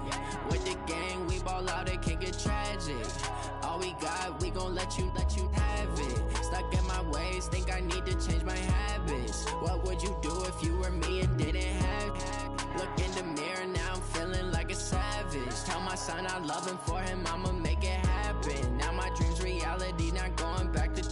With the gang, we ball out, it can get tragic. All we got, we gon' let you have it. Stuck in my ways, think I need to change my habits. What would you do if you were me and didn't have it? Look in the mirror, now I'm feeling like a savage. Tell my son I love him, for him I'ma make it happen. Now my dream's reality, not going back to.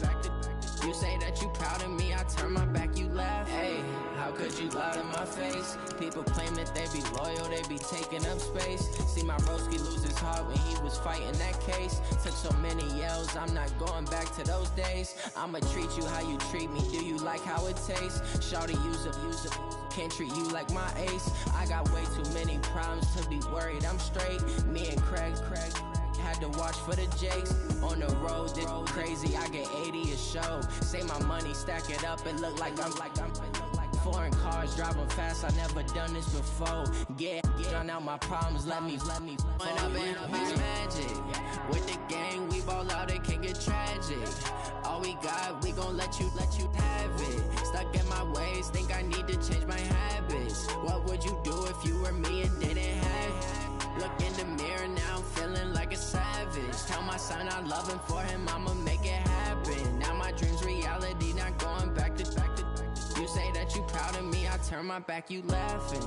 You say that you proud of me, I turn my back, you laugh. Hey, how could you lie to my face? People claim that they be loyal, they be taking up space. See my broski lose his heart when he was fighting that case. Took so many yells, I'm not going back to those days. I'ma treat you how you treat me, do you like how it tastes? Shawty, use up, can't treat you like my ace. I got way too many problems to be worried, I'm straight. Me and Craig had to watch for the Jakes. On the road, this crazy, I get 80 a show. Say my money, stack it up, it look like I'm foreign cars, driving fast, I never done this before. Get on out my problems, let me When I'm in it's magic. With the gang, we ball out, it can get tragic. All we got, we gon' let you have it. Stuck in my ways, think I need to change my habits. What would you do if you were me and didn't have it? Look in the mirror, now I'm feeling like a savage. Tell my son I love him, for him I'ma make it happen. Now my dream's reality, not going back to. You say that you proud of me, I turn my back, you laughing.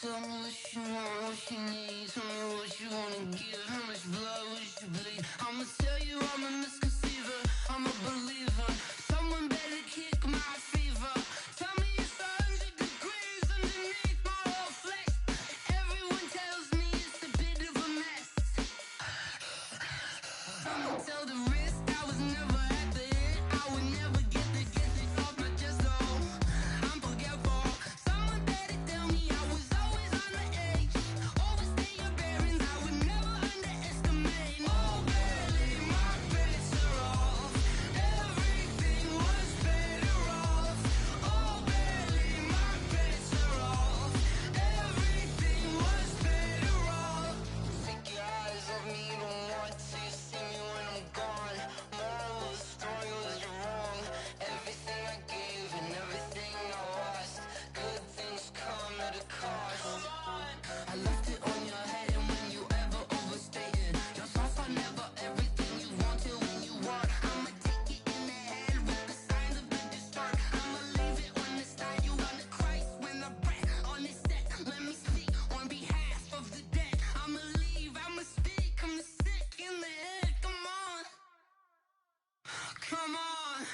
Tell me what you want, what you need. Tell me what you wanna give. How much blood would you bleed? I'ma tell you I'm a misconceiver, I'm a believer. Someone better kick my fever. Tell me it's 100 degrees underneath my whole flesh. Everyone tells me it's a bit of a mess. I'ma tell the risk I was never at the end. I would never get this off my chest though. I'm forgetful. Someone better tell me I was always on the edge. Overstay your bearings, I would never underestimate. Oh, barely, my bets are off. Everything was better off. Oh, barely, my bets are off. Everything was better off. Take your eyes off me, don't want to see me when I'm gone. Moral of the story was you're wrong. Everything I gave and everything I lost. Good things come at a cost. I left it on your head, and when you ever overstay it, your thoughts are never everything you want till when you want. I'ma take it in the head with the signs of the distort. I'ma leave it on the side. You on the Christ when the breath on this set. Let me speak on behalf of the dead. I'ma leave, I'ma speak. I'm the sick in the head. Come on, come on.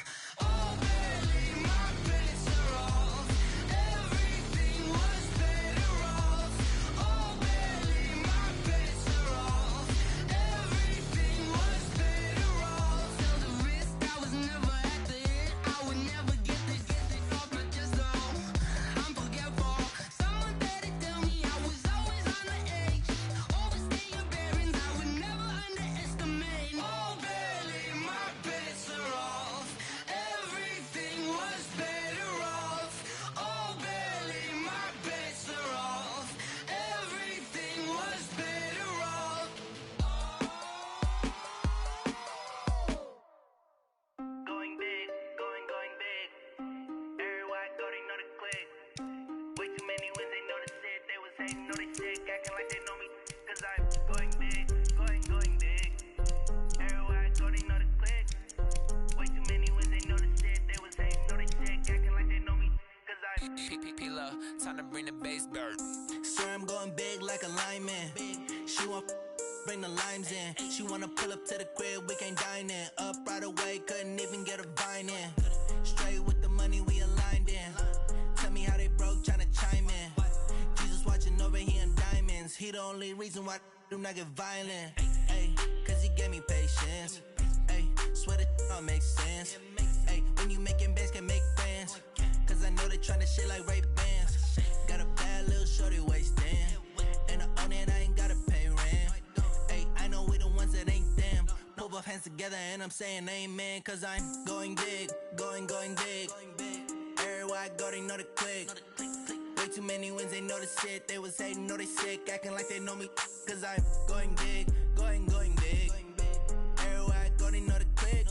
Oh, barely, my bets are off. Everything was better off. Oh, barely, my bets are off. Everything was better off. Tell the risk I was never at the end. I would never get this off my chest though. I'm forgetful. Someone better tell me I was always on the edge. Overstay your bearings, I would never underestimate. Oh, barely, my bets are off. Everything was better off. Oh, barely, my bets are off. Everything was better off. Going big, going big. Everywhere I go, they know the click. Way too many wins, they know the shit. They was hating, know they sick, acting like they know me. Cause I'm going big, going big. Everywhere I go, they know the click. Way too many wins, they know the shit. They was hating, know they sick, acting like they know me. Cause I'm P-P-P-Lo, time to bring the bass bird. swear I'm going big like a lineman. She want bring the limes in. She wanna pull up to the crib, we can't dine in. Up right away, couldn't even get a vine in. Straight with the money we aligned in. the only reason why I do not get violent. Ay, cause he gave me patience. Ay, swear that all makes sense. Ay, when you making bands, can make friends. Cause I know they tryna shit like Ray-Bans. Got a bad little shorty wasting. And I own it, I ain't gotta pay rent. Ay, I know we the ones that ain't them. Pull both hands together and I'm saying amen. Cause I'm going big, going big. Everywhere I go, they know the click. Way too many wins, they know the shit. They was hating, know they sick, acting like they know me. Cause I'm going big, going big. Everywhere I go, they know the click.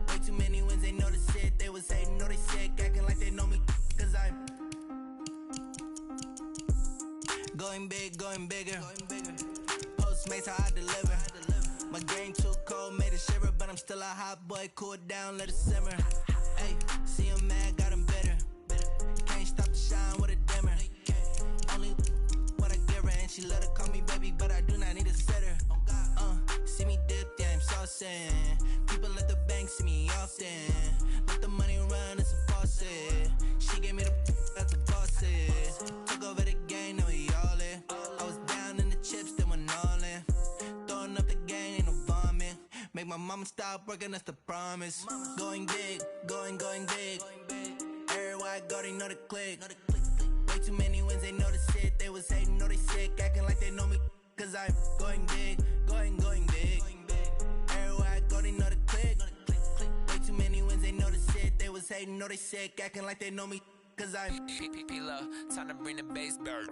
Way too many wins, they know the shit. They was hating, know they sick, acting like they know me. Cause I'm going big, going bigger. Postmates, how I deliver. My game too cold, made it shiver. But I'm still a hot boy, cool it down, let it simmer. Hey, see him mad, got him bitter. Can't stop the shine with a dimmer. Only what I give her, and she let her call me baby, but I do not need a sitter. See me dip, yeah, I'm saucing. People at the bank see me often. Let the money run, it's a faucet. She gave me the that's a faucet. Took over the game, now we all in. I was down in the chips, then went all in. Throwing up the game, ain't no vomit. Make my mama stop working, that's the promise. Going big, going big. Everywhere I go, they know the click. Way too many wins, they know the shit. They was hating, know they sick, acting like they know me. Cause I'm going big, going big. Everywhere I go, they know the click. Way too many wins, they know the shit. They was hating, know they sick, acting like they know me. Cause I'm P-P-P-Love, time to bring the bass bird.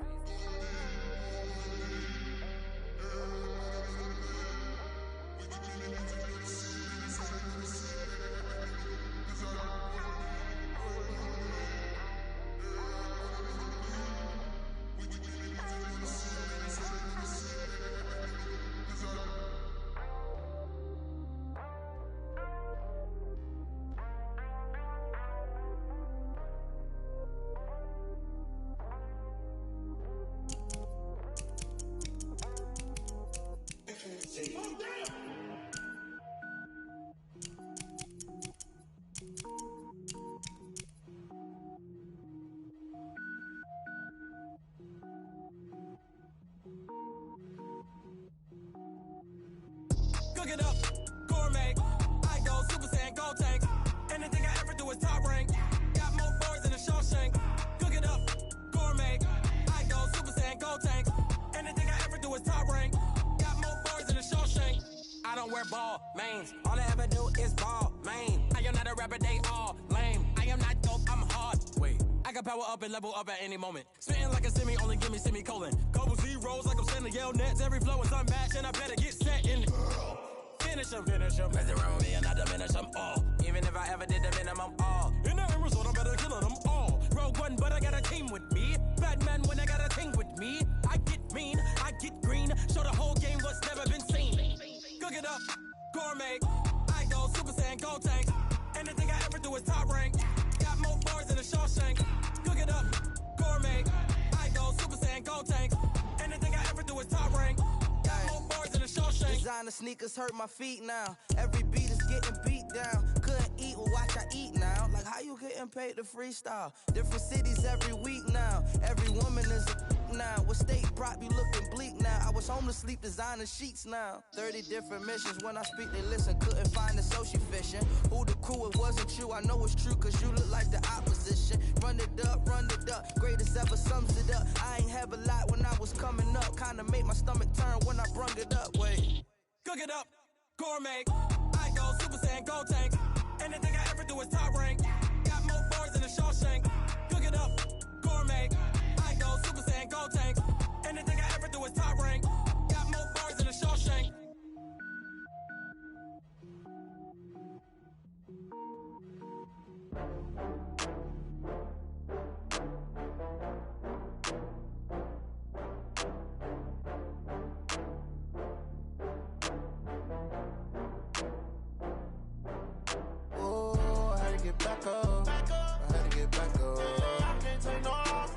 Cook it up, gourmet. I go Super Saiyan, go tank. Anything I ever do is top rank. Got more boys than a Shawshank. Cook it up, gourmet. I go Super Saiyan, go tank. Anything I ever do is top rank. Got more boys than a Shawshank. I don't wear ball mains. All I ever do is ball main. I am not a rapper, they all lame. I am not dope, I'm hard. Wait, I can power up and level up at any moment. Spitting like a semi, only give me semicolon. Couple zeros like I'm sending yell nets. Every flow is unmatched and I better get set in it. Finish them. Mess around with me and I diminish them all. Even if I ever did the minimum all. In the end result, I'm better killing them all. Rogue One, but I got a team with me. Batman when I got a team with me. I get mean, I get green. Show the whole game what's never been seen. Cook it up, gourmet. I go Super Saiyan, go tank. Anything I ever do is top rank. Got more bars than a Shawshank. Cook it up, gourmet. I go Super Saiyan, go tank. Anything I ever do is top rank. Got more bars than a Shawshank. Designer sneakers hurt my feet now. Every beat is getting beat down. Couldn't eat, well watch I eat now. Like how you getting paid to freestyle? Different cities every week now. Every woman is a now. What state brought me looking bleak now? I was home to sleep designing sheets now. 30 different missions. When I speak they listen. Couldn't find the social fishing. Who the crew, it wasn't you. I know it's true cause you look like the opposition. Run it up. Greatest ever sums it up. I ain't have a lot when I was coming up. Kinda made my stomach turn when I brung it up. Wait. Cook it up, gourmet. I go Super Saiyan, go tank. Anything I ever do is top rank. Got more bars than a Shawshank. Cook it up, gourmet. I go Super Saiyan, go tank. Anything I ever do is top rank. Got more bars than a Shawshank. Get back up. I had to get back up. I can't take no loss.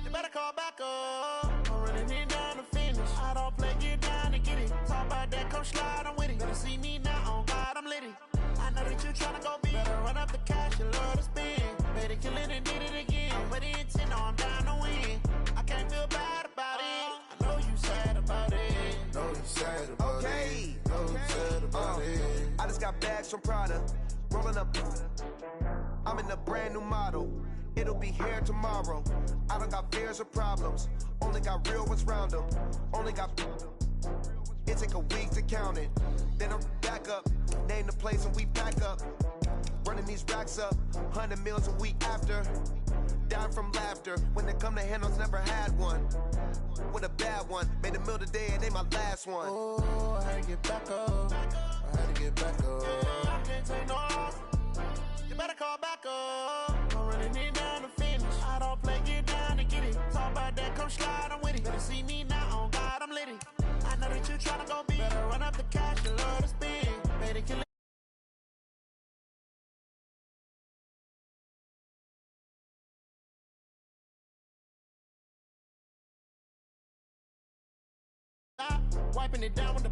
You better call back up. I'm running it down to finish. I don't play, get down to get it. Talk about that, come slide, I'm with it. Better see me now, on God, I'm litty. I know that you tryna go big. Better run up the cash, you love to spend. Better kill it and did it again. But the intent, no, I'm down to win. I can't feel bad about it. I know you got bags from Prada, rolling up. I'm in a brand new model. It'll be here tomorrow. I don't got fears or problems. Only got real ones round them. Only got. It take a week to count it. Then I'm back up. Name the place and we pack up. Running these racks up. 100 meals a week after. Dying from laughter. When they come to handles, never had one. With a bad one. Made a meal today and they my last one. Oh, I had to get back up. I had to get back up. I can't take no loss. You better call back up. I'm running it down to finish. I don't play, get down to get it. Talk about that, come slide, I'm with it. Better see me now, on God, I'm lit it. I know that you tryna go big. Better run up the cash, you love to spend. Better kill it. Wiping it down with the